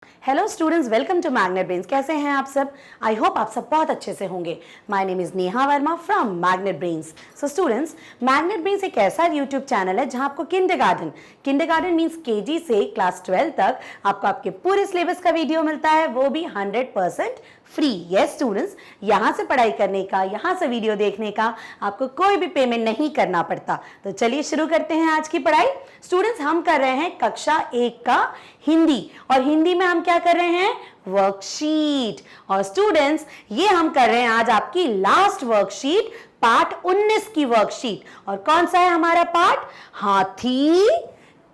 Hello students, welcome to Magnet Brains. कैसे हैं आप सब? आई होप आप सब बहुत अच्छे से होंगे। My name is Neha Verma from magnet brains. So students, magnet brains एक ऐसा यूट्यूब चैनल है जहां आपको किंडरगार्टन मींस केजी से क्लास 12 तक आपको आपके पूरे सिलेबस का वीडियो मिलता है, वो भी 100% फ्री। यस स्टूडेंट्स, यहाँ से पढ़ाई करने का, यहाँ से वीडियो देखने का आपको कोई भी पेमेंट नहीं करना पड़ता। तो चलिए शुरू करते हैं आज की पढ़ाई। स्टूडेंट्स, हम कर रहे हैं कक्षा 1 का हिंदी, और हिंदी में हम क्या कर रहे हैं? वर्कशीट। और स्टूडेंट्स, ये हम कर रहे हैं आज आपकी लास्ट वर्कशीट, पार्ट 19 की वर्कशीट। और कौन सा है हमारा पार्ट? हाथी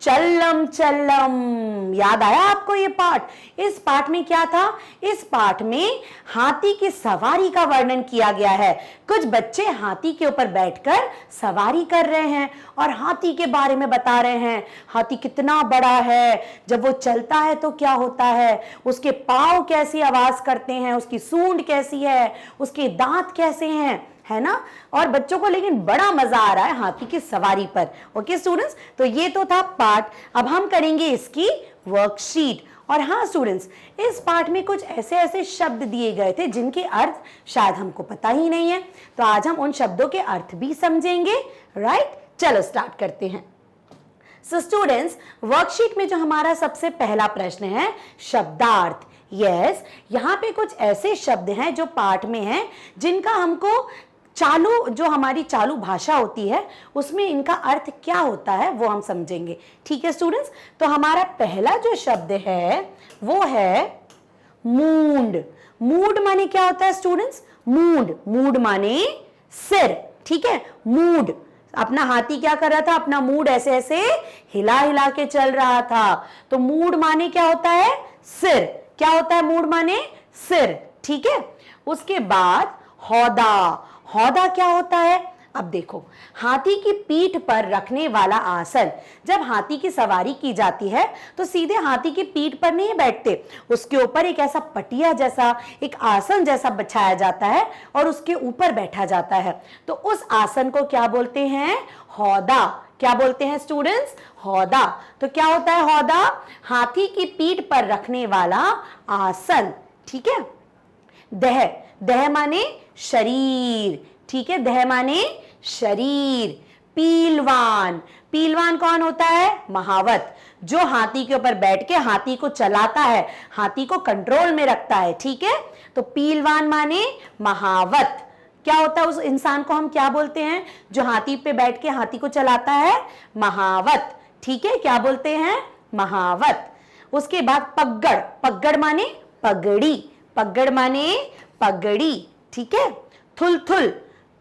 चल्लम चल्लम। याद आया आपको ये पार्ट? इस पार्ट में क्या था? इस पार्ट में हाथी की सवारी का वर्णन किया गया है। कुछ बच्चे हाथी के ऊपर बैठकर सवारी कर रहे हैं और हाथी के बारे में बता रहे हैं। हाथी कितना बड़ा है, जब वो चलता है तो क्या होता है, उसके पांव कैसी आवाज करते हैं, उसकी सूंड कैसी है, उसके दांत कैसे हैं, है ना। और बच्चों को लेकिन बड़ा मजा आ रहा है हाथी की सवारी पर। ओके स्टूडेंट्स, तो ये तो था पार्ट। अब हम करेंगे इसकी वर्कशीट। और हाँ स्टूडेंट्स, इस पार्ट में कुछ ऐसे ऐसे शब्द दिए गए थे जिनके अर्थ शायद हमको पता ही नहीं है, तो आज हम उन शब्दों के अर्थ भी समझेंगे। राइट, चलो स्टार्ट करते हैं। सो स्टूडेंट्स, वर्कशीट में जो हमारा सबसे पहला प्रश्न है, शब्दार्थ। यस, यहाँ पे कुछ ऐसे शब्द हैं जो पाठ में हैं जिनका हमको जो हमारी चालू भाषा होती है उसमें इनका अर्थ क्या होता है वो हम समझेंगे। ठीक है स्टूडेंट्स, तो हमारा पहला जो शब्द है वो है मूंड। मूड माने क्या होता है स्टूडेंट्स? मूड माने सिर। ठीक है, मूड। अपना हाथी क्या कर रहा था? अपना मूड ऐसे ऐसे हिला हिला के चल रहा था। तो मूड माने क्या होता है? सिर। क्या होता है मूड माने? सिर। ठीक है, उसके बाद हौदा। हौदा क्या होता है? अब देखो, हाथी की पीठ पर रखने वाला आसन। जब हाथी की सवारी की जाती है तो सीधे हाथी की पीठ पर नहीं बैठते, उसके ऊपर एक ऐसा पटिया जैसा, एक आसन जैसा बिछाया जाता है और उसके ऊपर बैठा जाता है। तो उस आसन को क्या बोलते हैं? हौदा। क्या बोलते हैं स्टूडेंट्स? हौदा। तो क्या होता है हौदा? हाथी की पीठ पर रखने वाला आसन। ठीक है। देह। देह माने शरीर। ठीक है, देह माने शरीर। पीलवान। पीलवान कौन होता है? महावत, जो हाथी के ऊपर बैठ के हाथी को चलाता है, हाथी को कंट्रोल में रखता है। ठीक है, तो पीलवान माने महावत। क्या होता है उस इंसान को हम क्या बोलते हैं जो हाथी पे बैठ के हाथी को चलाता है? महावत। ठीक है, क्या बोलते हैं? महावत। उसके बाद पगड़। पगड़ माने पगड़ी। पगड़ माने पगड़ी। ठीक है, थुलथुल।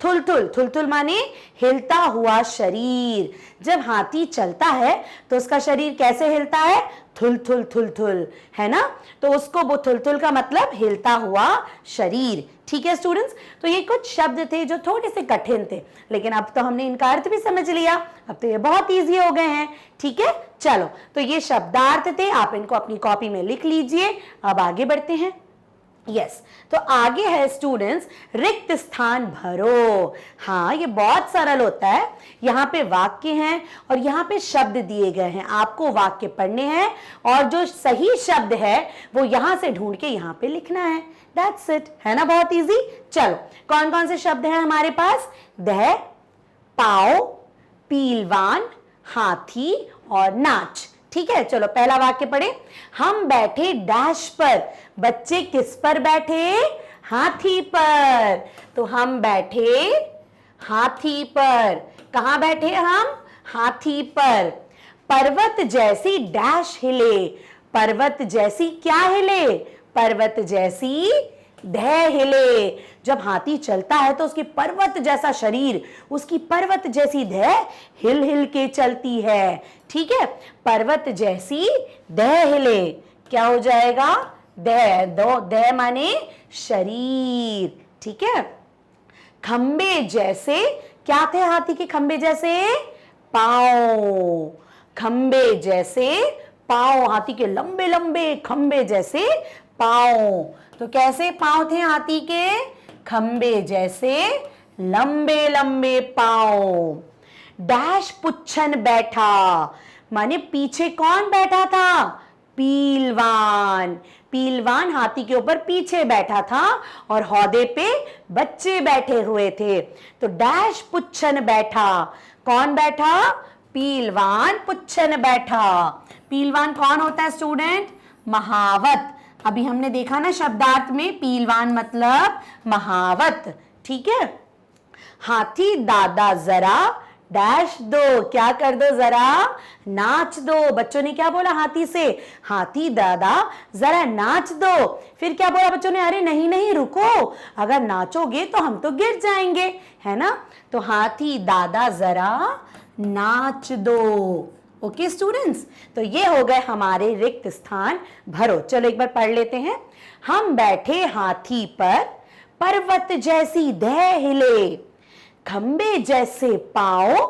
थुलथुल। थुलथुल माने हिलता हुआ शरीर। जब हाथी चलता है तो उसका शरीर कैसे हिलता है? थुलथुल थुलथुल, है ना। तो उसको वो थुलथुल का मतलब हिलता हुआ शरीर। ठीक है स्टूडेंट्स, तो ये कुछ शब्द थे जो थोड़े से कठिन थे, लेकिन अब तो हमने इनका अर्थ भी समझ लिया। अब तो ये बहुत इजी हो गए हैं। ठीक है, चलो, तो ये शब्दार्थ थे, आप इनको अपनी कॉपी में लिख लीजिए। अब आगे बढ़ते हैं। यस, तो आगे है स्टूडेंट्स, रिक्त स्थान भरो। हाँ, ये बहुत सरल होता है। यहाँ पे वाक्य हैं और यहाँ पे शब्द दिए गए हैं, आपको वाक्य पढ़ने हैं और जो सही शब्द है वो यहाँ से ढूंढ के यहाँ पे लिखना है। दैट्स इट, है ना, बहुत इजी। चलो, कौन कौन से शब्द हैं हमारे पास? देह, पाव, पीलवान, हाथी और नाच। ठीक है, चलो पहला वाक्य पढ़े। हम बैठे डैश पर। बच्चे किस पर बैठे? हाथी पर। तो हम बैठे हाथी पर। कहां बैठे हम? हाथी पर। पर्वत जैसी डैश हिले। पर्वत जैसी क्या हिले? पर्वत जैसी देह हिले। जब हाथी चलता है तो उसकी पर्वत जैसा शरीर, उसकी पर्वत जैसी देह हिल हिल के चलती है। ठीक है, पर्वत जैसी देह हिले। क्या हो जाएगा? देह। दो देह माने शरीर। ठीक है, खंबे जैसे। क्या थे हाथी के खंबे जैसे? पांव। खंबे जैसे पांव, हाथी के लंबे लंबे खंबे जैसे पांव। तो कैसे पांव थे हाथी के? खंबे जैसे लंबे लंबे पांव। डैश पुच्छन बैठा, माने पीछे कौन बैठा था? पीलवान। पीलवान हाथी के ऊपर पीछे बैठा था और हौदे पे बच्चे बैठे हुए थे। तो डैश पुच्छन बैठा। कौन बैठा? पीलवान पुच्छन बैठा। पीलवान कौन होता है स्टूडेंट? महावत। अभी हमने देखा ना शब्दार्थ में, पीलवान मतलब महावत। ठीक है। हाथी दादा जरा डैश दो, क्या कर दो? जरा नाच दो। बच्चों ने क्या बोला हाथी से? हाथी दादा जरा नाच दो। फिर क्या बोला बच्चों ने? अरे नहीं नहीं रुको, अगर नाचोगे तो हम तो गिर जाएंगे, है ना। तो हाथी दादा जरा नाच दो। ओके स्टूडेंट्स, तो ये हो गए हमारे रिक्त स्थान भरो। चलो एक बार पढ़ लेते हैं। हम बैठे हाथी पर, पर्वत जैसी देह हिले, खंबे जैसे पांव,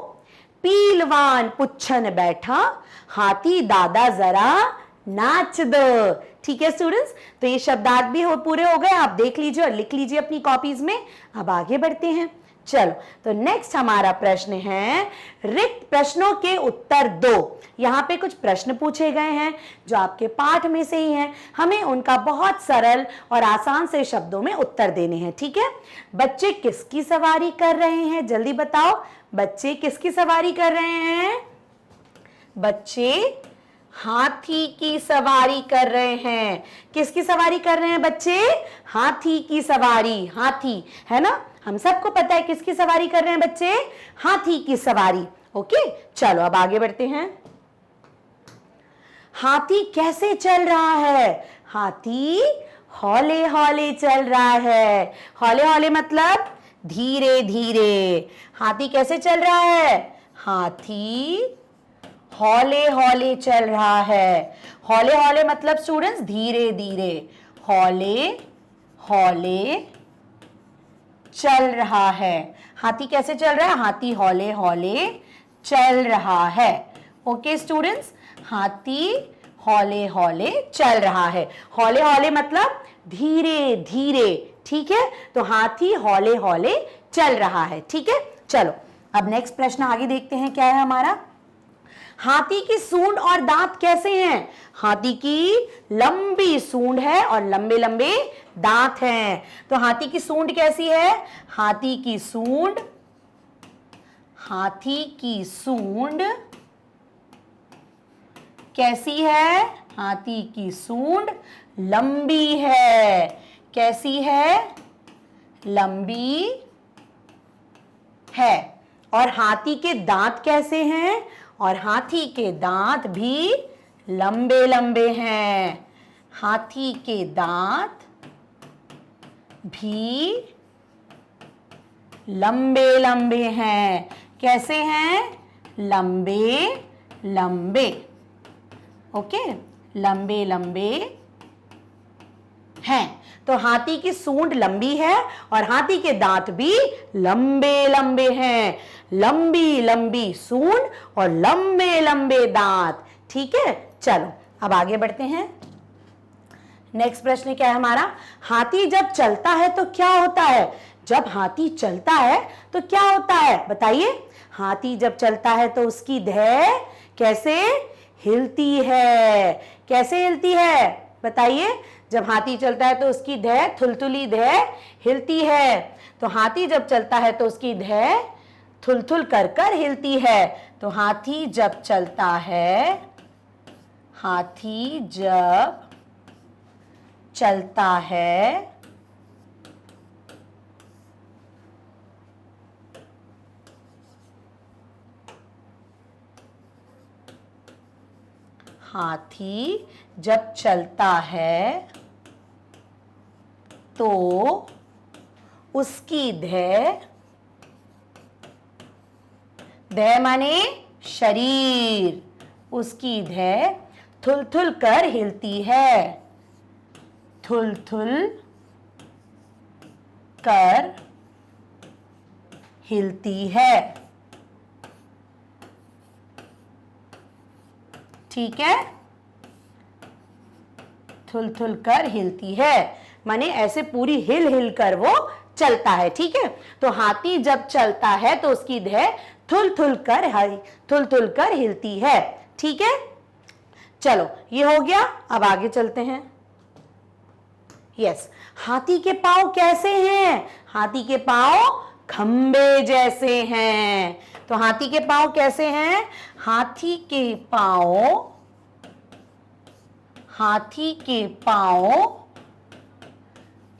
पीलवान पुच्छन बैठा, हाथी दादा जरा नाच दो। ठीक है स्टूडेंट्स, तो ये शब्दार्थ भी पूरे हो गए। आप देख लीजिए और लिख लीजिए अपनी कॉपीज में। अब आगे बढ़ते हैं। चलो, तो नेक्स्ट हमारा प्रश्न है रिक्त प्रश्नों के उत्तर दो। यहाँ पे कुछ प्रश्न पूछे गए हैं जो आपके पाठ में से ही हैं। हमें उनका बहुत सरल और आसान से शब्दों में उत्तर देने हैं। ठीक है। बच्चे किसकी सवारी कर रहे हैं? जल्दी बताओ, बच्चे किसकी सवारी कर रहे हैं? बच्चे हाथी की सवारी कर रहे हैं। किसकी सवारी कर रहे हैं बच्चे? हाथी की सवारी। हाथी, है ना, हम सबको पता है किसकी सवारी कर रहे हैं बच्चे? हाथी की सवारी। ओके, चलो अब आगे बढ़ते हैं। हाथी कैसे चल रहा है? हाथी हौले हौले चल रहा है। हौले हौले मतलब धीरे धीरे। हाथी कैसे चल रहा है? हाथी हौले हौले चल रहा है। हौले हौले मतलब स्टूडेंट्स धीरे धीरे। हौले हौले चल रहा है। हाथी कैसे चल रहा है? हाथी हौले हौले चल रहा है। ओके स्टूडेंट्स, हाथी हौले हौले चल रहा है। हौले हौले मतलब धीरे धीरे। ठीक है, तो हाथी हौले हौले चल रहा है। ठीक है, चलो अब नेक्स्ट प्रश्न आगे देखते हैं क्या है हमारा। हाथी की सूंड और दांत कैसे हैं? हाथी की लंबी सूंड है और लंबे लंबे दांत हैं। तो हाथी की सूंड कैसी है? हाथी की सूंड कैसी है? हाथी की सूंड लंबी है। कैसी है? लंबी है। और हाथी के दांत कैसे हैं? और हाथी के दांत भी लंबे लंबे हैं। हाथी के दांत भी लंबे लंबे हैं। कैसे हैं? लंबे लंबे। ओके, लंबे लंबे हैं। तो हाथी की सूंड लंबी है और हाथी के दांत भी लंबे लंबे हैं। लंबी लंबी सूंड और लंबे लंबे दांत। ठीक है, चलो अब आगे बढ़ते हैं। नेक्स्ट प्रश्न क्या है हमारा? हाथी जब चलता है तो क्या होता है? जब हाथी चलता है तो क्या होता है बताइए? हाथी जब चलता है तो उसकी देह कैसे हिलती है? कैसे हिलती है बताइए? जब हाथी चलता है तो उसकी देह, थुलथुली देह हिलती है। तो हाथी जब चलता है तो उसकी देह थुलथुल कर कर हिलती है। तो हाथी जब चलता है, हाथी जब चलता है हाथी जब चलता है तो उसकी देह, देह माने शरीर, उसकी देह थुलथुल कर हिलती है। थुलथुल कर हिलती है। ठीक है, थुलथुल कर हिलती है माने ऐसे पूरी हिल हिल कर वो चलता है। ठीक है, तो हाथी जब चलता है तो उसकी देह थुलथुल कर हिलती है। ठीक है, चलो ये हो गया, अब आगे चलते हैं। यस, हाथी के पांव कैसे हैं? हाथी के पांव खंबे जैसे हैं। तो हाथी के पांव कैसे हैं? हाथी के पांव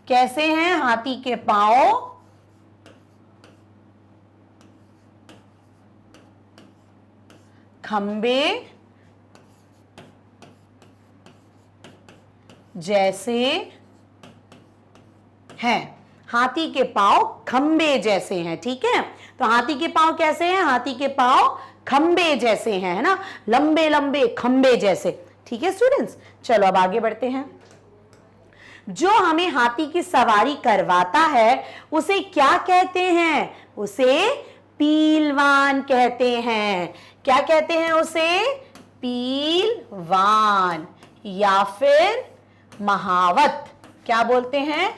कैसे हैं? हाथी के पांव खंबे जैसे हैं। हाथी के पांव खंबे जैसे हैं, ठीक है। तो हाथी के पांव कैसे हैं? हाथी के पांव खंबे जैसे हैं, है ना, लंबे लंबे खंबे जैसे। ठीक है स्टूडेंट्स, चलो अब आगे बढ़ते हैं। जो हमें हाथी की सवारी करवाता है उसे क्या कहते हैं? उसे पीलवान कहते हैं। क्या कहते हैं उसे? पीलवान या फिर महावत। क्या बोलते हैं?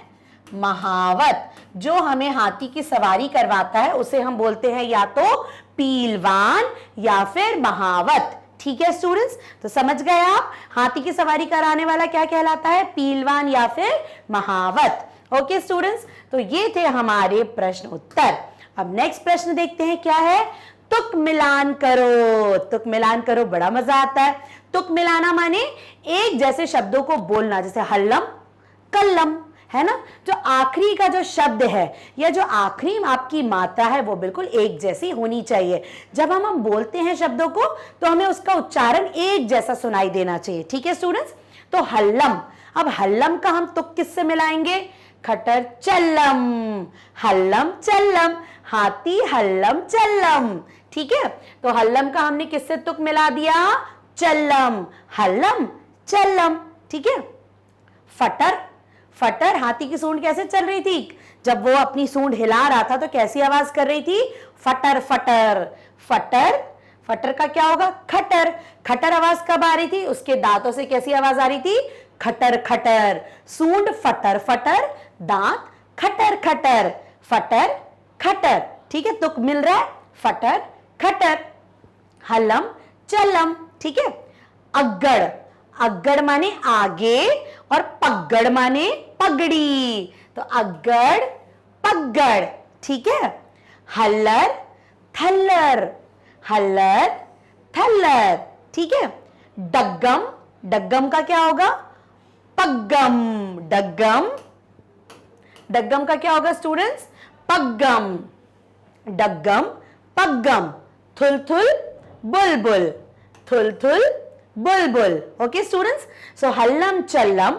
महावत। जो हमें हाथी की सवारी करवाता है उसे हम बोलते हैं या तो पीलवान या फिर महावत। ठीक है स्टूडेंट्स, तो समझ गए आप हाथी की सवारी कराने वाला क्या कहलाता है? पीलवान या फिर महावत। ओके स्टूडेंट्स, तो ये थे हमारे प्रश्न उत्तर। अब नेक्स्ट प्रश्न देखते हैं क्या है। तुक मिलान करो। तुक मिलान करो, बड़ा मजा आता है। तुक मिलाना माने एक जैसे शब्दों को बोलना, जैसे हल्लम कल्लम, है ना। जो आखिरी का जो शब्द है या जो आखिरी आपकी मात्रा है वो बिल्कुल एक जैसी होनी चाहिए। जब हम बोलते हैं शब्दों को तो हमें उसका उच्चारण एक जैसा सुनाई देना चाहिए। ठीक है स्टूडेंट्स, तो हल्लम। अब हल्लम का हम तुक किससे मिलाएंगे? खटर चल्लम। हल्लम चल्लम, हाथी हल्लम चल्लम। ठीक है, तो हल्लम का हमने किससे तुक मिला दिया? चल्लम, हल्लम चल्लम। ठीक है। फटर। फटर, हाथी की सूंड कैसे चल रही थी? जब वो अपनी सूंड हिला रहा था तो कैसी आवाज कर रही थी? फटर फटर। फटर, फटर का क्या होगा? खटर। खटर आवाज कब आ रही थी? उसके दांतों से कैसी आवाज आ रही थी? खटर खटर। सूंड फटर फटर, दांत खटर खटर। फटर खटर। ठीक है, तुक मिल रहा है, फटर खटर। हल्लम चल्लम। ठीक है। अग्गड़। अग्गड़ माने आगे और पगड़ माने पगड़ी। तो अग्गड़ पगड़। ठीक है। हल्लर थल्लर। हल्लर थल्लर। ठीक है। डग्गम। डग्गम का क्या होगा? पग्गम। डग्गम। डग्गम का क्या होगा स्टूडेंट्स? पग्गम। डग्गम पग्गम। थुलथुल बुलबुल। थुलथुल बुलबुल। ओके स्टूडेंट्स, सो हल्लम चल्लम,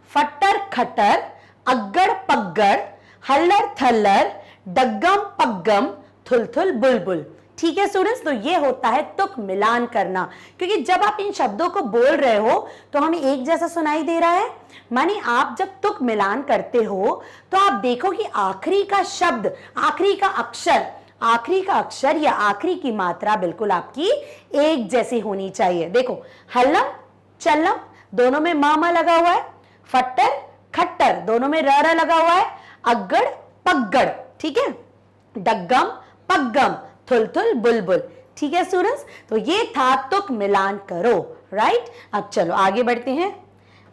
फट्टर खट्टर, अग्गड़ पग्गड़, हल्लर थल्लर, डग्गम पग्गम, थुलथुल बुलबुल। ठीक है स्टूडेंट्स, तो ये होता है तुक मिलान करना। क्योंकि जब आप इन शब्दों को बोल रहे हो तो हमें एक जैसा सुनाई दे रहा है। माने आप जब तुक मिलान करते हो तो आप देखो कि आखिरी का शब्द, आखिरी का अक्षर या आखिरी की मात्रा बिल्कुल आपकी एक जैसी होनी चाहिए। देखो, हल्लम चल्लम दोनों में मामा लगा हुआ है, फट्टर खट्टर दोनों में र लगा हुआ है, अग्गड़ पग्गड़। ठीक है। डग्गम पग्गम, थुलथुल बुलबुल। ठीक है स्टूडेंट्स, तो ये था तुक मिलान करो। राइट, अब चलो आगे बढ़ते हैं।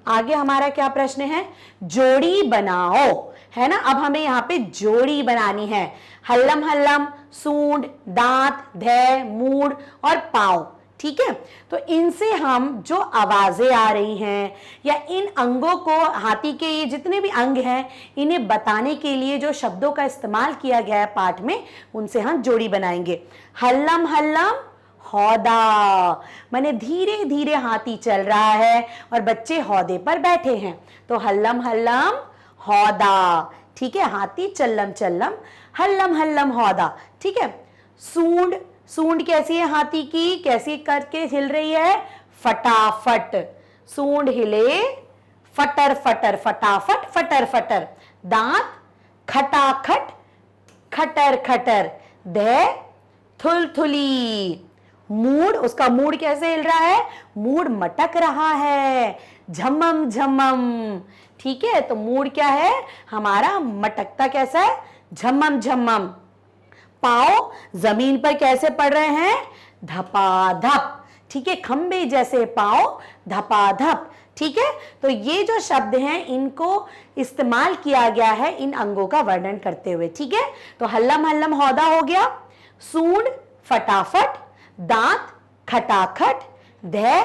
आगे हमारा क्या प्रश्न है? जोड़ी बनाओ, है ना। अब हमें यहाँ पे जोड़ी बनानी है। हल्लम हल्लम, सूंड, दांत, धै, मूड और पांव। ठीक है, तो इनसे हम जो आवाजें आ रही हैं या इन अंगों को, हाथी के ये जितने भी अंग हैं, इन्हें बताने के लिए जो शब्दों का इस्तेमाल किया गया है पाठ में, उनसे हम जोड़ी बनाएंगे। हल्लम हल्लम हौदा, माने धीरे धीरे हाथी चल रहा है और बच्चे हौदे पर बैठे हैं, तो हल्लम हल्लम हौदा। ठीक है, हाथी चल्लम चल्लम, हल्लम हल्लम हौदा। ठीक है। सूंड, सूंड कैसी है हाथी की? कैसी करके हिल रही है? फटाफट। सूंड हिले, फटर फटर, फटाफट फटर फटर। दांत खटाखट, खटर खटर। धै थुलथुली। मूड, उसका मूड कैसे हिल रहा है? मूड मटक रहा है, झमम झमम। ठीक है, तो मूड क्या है हमारा? मटकता कैसा है? झमम झमम। पांव जमीन पर कैसे पड़ रहे हैं? धपाधप। ठीक है, खंबे जैसे पाँव धपाधप। ठीक है, तो ये जो शब्द हैं इनको इस्तेमाल किया गया है इन अंगों का वर्णन करते हुए। ठीक है, तो हल्लम हल्लम हौदा हो गया, सूंड फटाफट, दांत खटाखट, धै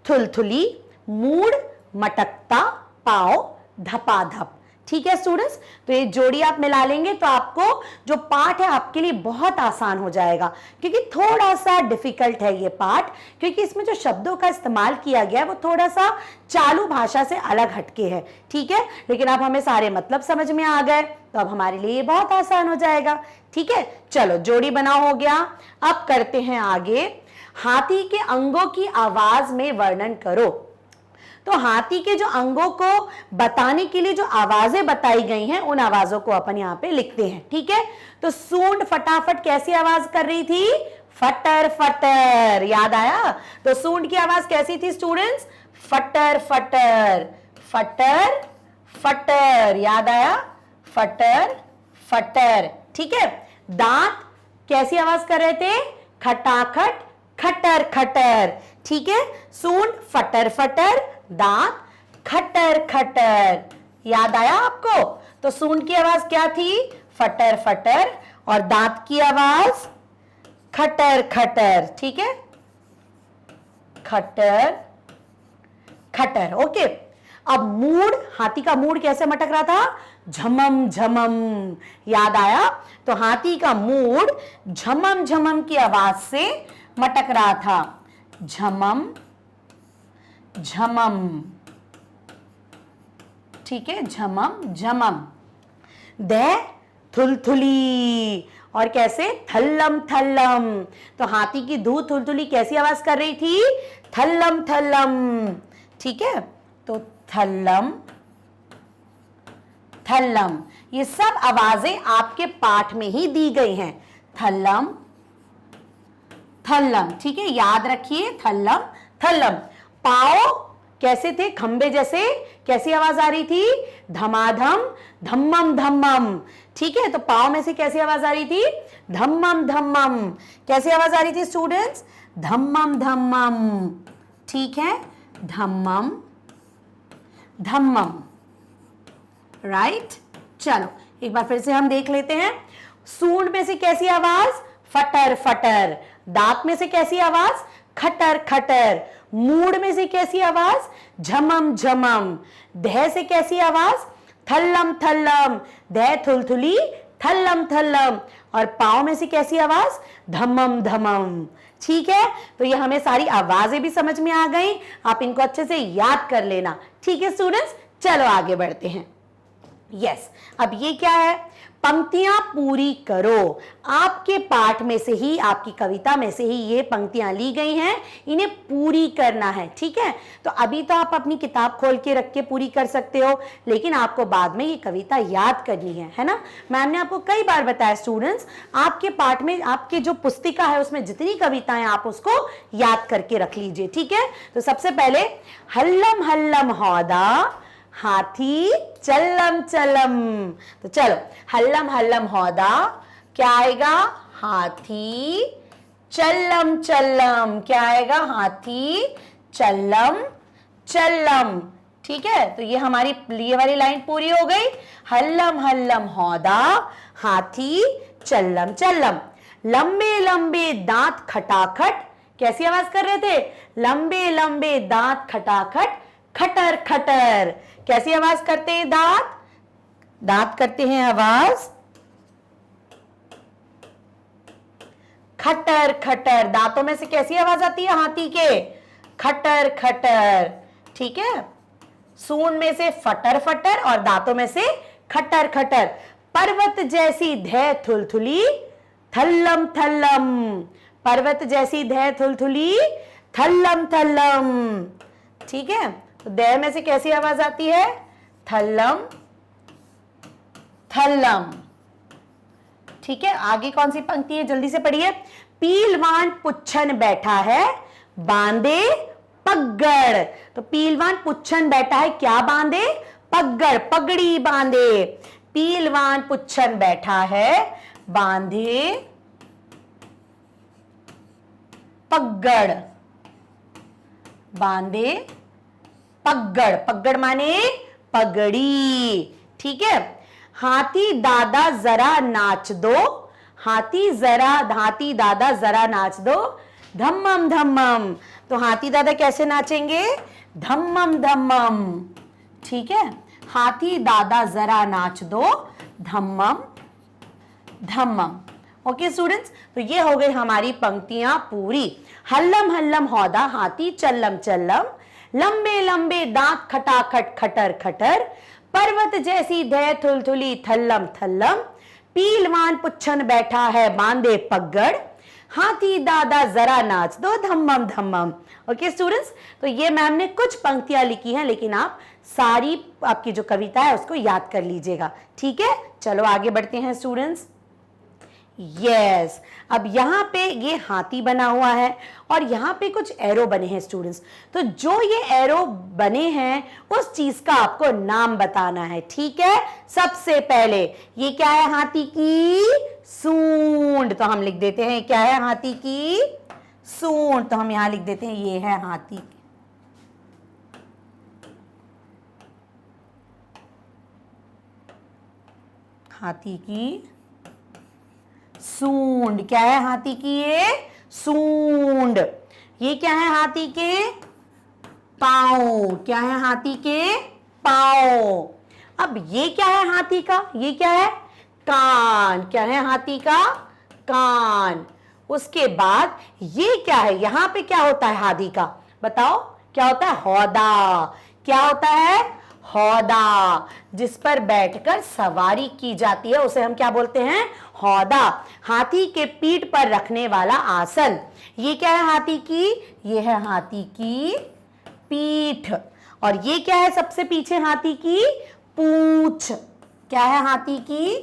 थुलथुली, मूड मटकता, पाँव धपाधप। ठीक है स्टूडेंट्स, तो ये जोड़ी आप मिला लेंगे तो आपको जो पाठ है आपके लिए बहुत आसान हो जाएगा, क्योंकि थोड़ा सा डिफिकल्ट है ये पाठ, क्योंकि इसमें जो शब्दों का इस्तेमाल किया गया है वो थोड़ा सा चालू भाषा से अलग हटके है। ठीक है, लेकिन अब हमें सारे मतलब समझ में आ गए तो अब हमारे लिए ये बहुत आसान हो जाएगा। ठीक है, चलो जोड़ी बना हो गया। अब करते हैं आगे, हाथी के अंगों की आवाज में वर्णन करो। तो हाथी के जो अंगों को बताने के लिए जो आवाजें बताई गई हैं उन आवाजों को अपन यहाँ पे लिखते हैं। ठीक है, तो सूंड फटाफट कैसी आवाज कर रही थी? फटर फटर, याद आया? तो सूंड की आवाज कैसी थी स्टूडेंट्स? फटर फटर, फटर फटर, याद आया? फटर फटर। ठीक है, दांत कैसी आवाज कर रहे थे? खटाखट खटर खटर। ठीक है, सूंड फटर फटर, दांत खटर खटर, याद आया आपको? तो सूंड की आवाज क्या थी? फटर फटर, और दांत की आवाज खटर खटर। ठीक है, खटर खटर। ओके, अब मूड, हाथी का मूड कैसे मटक रहा था? झमम झमम, याद आया? तो हाथी का मूड झमम झमम की आवाज से मटक रहा था। झमम झमम। ठीक है, झमम झमम। दे थुलथुली, और कैसे? थल्लम थल्लम। तो हाथी की धू थुलथुली कैसी आवाज कर रही थी? थल्लम थल्लम। ठीक है, तो थल्लम थल्लम, ये सब आवाजें आपके पाठ में ही दी गई हैं। थल्लम थल्लम। ठीक है, याद रखिए, थल्लम थल्लम। पाँव कैसे थे? खंबे जैसे। कैसी आवाज आ रही थी? धमाधम धम्मम धम्मम। ठीक है, तो पाँव में से कैसी आवाज आ रही थी? धम्मम धम्मम। कैसी आवाज आ रही थी स्टूडेंट्स? धम्मम धम्मम। ठीक है, धम्मम धम्मम, राइट। चलो एक बार फिर से हम देख लेते हैं। सूंड में से कैसी आवाज? फटर फटर। दांत में से कैसी आवाज? खटर खटर। मूड में से कैसी आवाज? झमम झमम। धै से कैसी आवाज? थल्लम थल्लम। धै थुलथुली, थल्लम थल्लम। और पाँव में से कैसी आवाज? धमम धमम। ठीक है, तो ये हमें सारी आवाजें भी समझ में आ गई, आप इनको अच्छे से याद कर लेना। ठीक है स्टूडेंट्स, चलो आगे बढ़ते हैं। यस, अब ये क्या है? पंक्तियां पूरी करो। आपके पाठ में से ही, आपकी कविता में से ही ये पंक्तियां ली गई हैं, इन्हें पूरी करना है। ठीक है, तो अभी तो आप अपनी किताब खोल के रख के पूरी कर सकते हो, लेकिन आपको बाद में ये कविता याद करनी है ना। मैम ने आपको कई बार बताया स्टूडेंट्स, आपके पाठ में, आपके जो पुस्तिका है उसमें जितनी कविताएं आप उसको याद करके रख लीजिए। ठीक है, तो सबसे पहले हल्लम हल्लम हौदा, हाथी चल्लम चलम। तो चलो, हल्लम हल्लम हौदा क्या आएगा? हाथी चल्लम चल्लम। क्या आएगा? हाथी चल्लम चल्लम। ठीक है, तो ये हमारी ये वाली लाइन पूरी हो गई। हल्लम हल्लम हौदा, हाथी चल्लम चल्लम। लंबे लंबे दांत खटाखट, कैसी आवाज कर रहे थे? लंबे लंबे दांत खटाखट, खटर खटर। कैसी आवाज करते हैं दांत? दांत करते हैं आवाज खटर खटर। दांतों में से कैसी आवाज आती है हाथी के? खटर खटर। ठीक है, सूंड में से फटर फटर और दांतों में से खटर खटर। पर्वत जैसी धै थुलथुली, थल्लम थल्लम। पर्वत जैसी धै थुलथुली, थल्लम थल्लम। ठीक है, तो दे में से कैसी आवाज आती है? थल्लम थल्लम। ठीक है, आगे कौन सी पंक्ति है? जल्दी से पढ़िए। पीलवान पुच्छन बैठा है, बांधे पगड़। तो पीलवान पुच्छन बैठा है, क्या बांधे? पगड़, पगड़ी बांधे। पीलवान पुच्छन बैठा है, बांधे पगड़। बांधे पगड़, पगड़ माने पगड़ी, ठीक है। हाथी दादा जरा नाच दो, हाथी दादा जरा नाच दो, धम्मम धम्मम। तो हाथी दादा कैसे नाचेंगे? धम्मम धम्मम, ठीक है। हाथी दादा जरा नाच दो, धम्मम धम्मम। ओके स्टूडेंट्स, तो ये हो गई हमारी पंक्तियां पूरी। हल्लम हल्लम हौदा हाथी चल्लम चल्लम, लंबे लंबे दांत खटाखट खटर खटर, पर्वत जैसी देह थुलथुली थल्लम थल्लम, पीलवान पुच्छन बैठा है बांधे पगड़, हाथी दादा जरा नाच दो धम्मम धम्मम। ओके स्टूडेंट्स, तो ये मैम ने कुछ पंक्तियां लिखी हैं, लेकिन आप सारी आपकी जो कविता है उसको याद कर लीजिएगा, ठीक है। चलो आगे बढ़ते हैं स्टूडेंट्स। यस, अब यहाँ पे ये हाथी बना हुआ है और यहाँ पे कुछ एरो बने हैं स्टूडेंट्स। तो जो ये एरो बने हैं उस चीज का आपको नाम बताना है, ठीक है। सबसे पहले ये क्या है? हाथी की सूंड। तो हम लिख देते हैं क्या है? हाथी की सूंड। तो हम यहां लिख देते हैं ये है हाथी की सूंड। क्या है? हाथी की ये सूंड। ये क्या है? हाथी के पांव। क्या है? हाथी के पांव। अब ये क्या है हाथी का? ये क्या है? कान। क्या है? हाथी का कान। उसके बाद ये क्या है? यहां पे क्या होता है हाथी का? बताओ क्या होता है? हौदा। क्या होता है? हौदा, जिस पर बैठकर सवारी की जाती है उसे हम क्या बोलते हैं? हौदा। हाथी के पीठ पर रखने वाला आसन। ये क्या है हाथी की? ये है हाथी की पीठ। और ये क्या है सबसे पीछे? हाथी की पूंछ। क्या है? हाथी की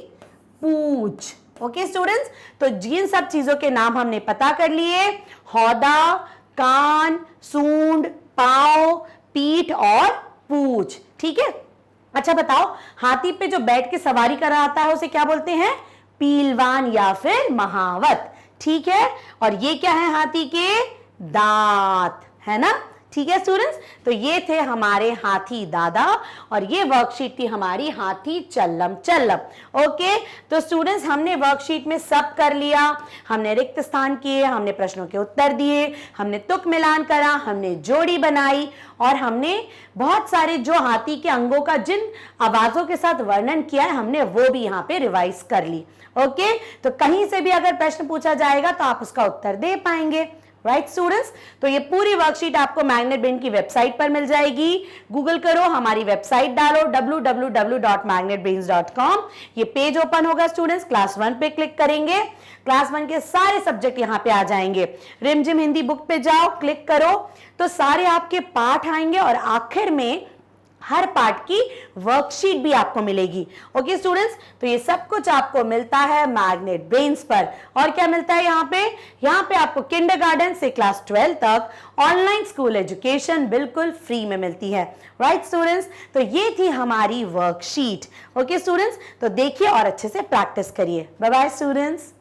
पूंछ। ओके स्टूडेंट्स, तो जिन सब चीजों के नाम हमने पता कर लिए, हौदा, कान, सूंड, पांव, पीठ और पूंछ, ठीक है। अच्छा बताओ, हाथी पे जो बैठ के सवारी कर रहा आता है उसे क्या बोलते हैं? पीलवान या फिर महावत, ठीक है। और ये क्या है? हाथी के दांत, है ना, ठीक है स्टूडेंट्स। तो ये थे हमारे हाथी दादा और ये वर्कशीट थी हमारी हाथी चल्लम चल्लम। ओके, तो स्टूडेंट्स हमने वर्कशीट में सब कर लिया। हमने रिक्त स्थान किए, हमने प्रश्नों के उत्तर दिए, हमने तुक मिलान करा, हमने जोड़ी बनाई और हमने बहुत सारे जो हाथी के अंगों का जिन आवाजों के साथ वर्णन किया है हमने वो भी यहाँ पे रिवाइज कर ली। ओके, तो कहीं से भी अगर प्रश्न पूछा जाएगा तो आप उसका उत्तर दे पाएंगे, राइट स्टूडेंट्स। तो ये पूरी वर्कशीट आपको मैग्नेट ब्रेन की वेबसाइट पर मिल जाएगी। गूगल करो, हमारी वेबसाइट डालो www.magnetbrains.com। ये पेज ओपन होगा स्टूडेंट्स, क्लास 1 पे क्लिक करेंगे, क्लास 1 के सारे सब्जेक्ट यहाँ पे आ जाएंगे। रिमझिम हिंदी बुक पे जाओ, क्लिक करो तो सारे आपके पाठ आएंगे और आखिर में हर पार्ट की वर्कशीट भी आपको मिलेगी। ओके स्टूडेंट्स, तो ये सब कुछ आपको मिलता है मैग्नेट ब्रेन्स पर। और क्या मिलता है यहाँ पे आपको किंडरगार्टन से क्लास 12 तक ऑनलाइन स्कूल एजुकेशन बिल्कुल फ्री में मिलती है, राइट स्टूडेंट्स। तो ये थी हमारी वर्कशीट। ओके स्टूडेंट्स, तो देखिए और अच्छे से प्रैक्टिस करिए। Bye bye students.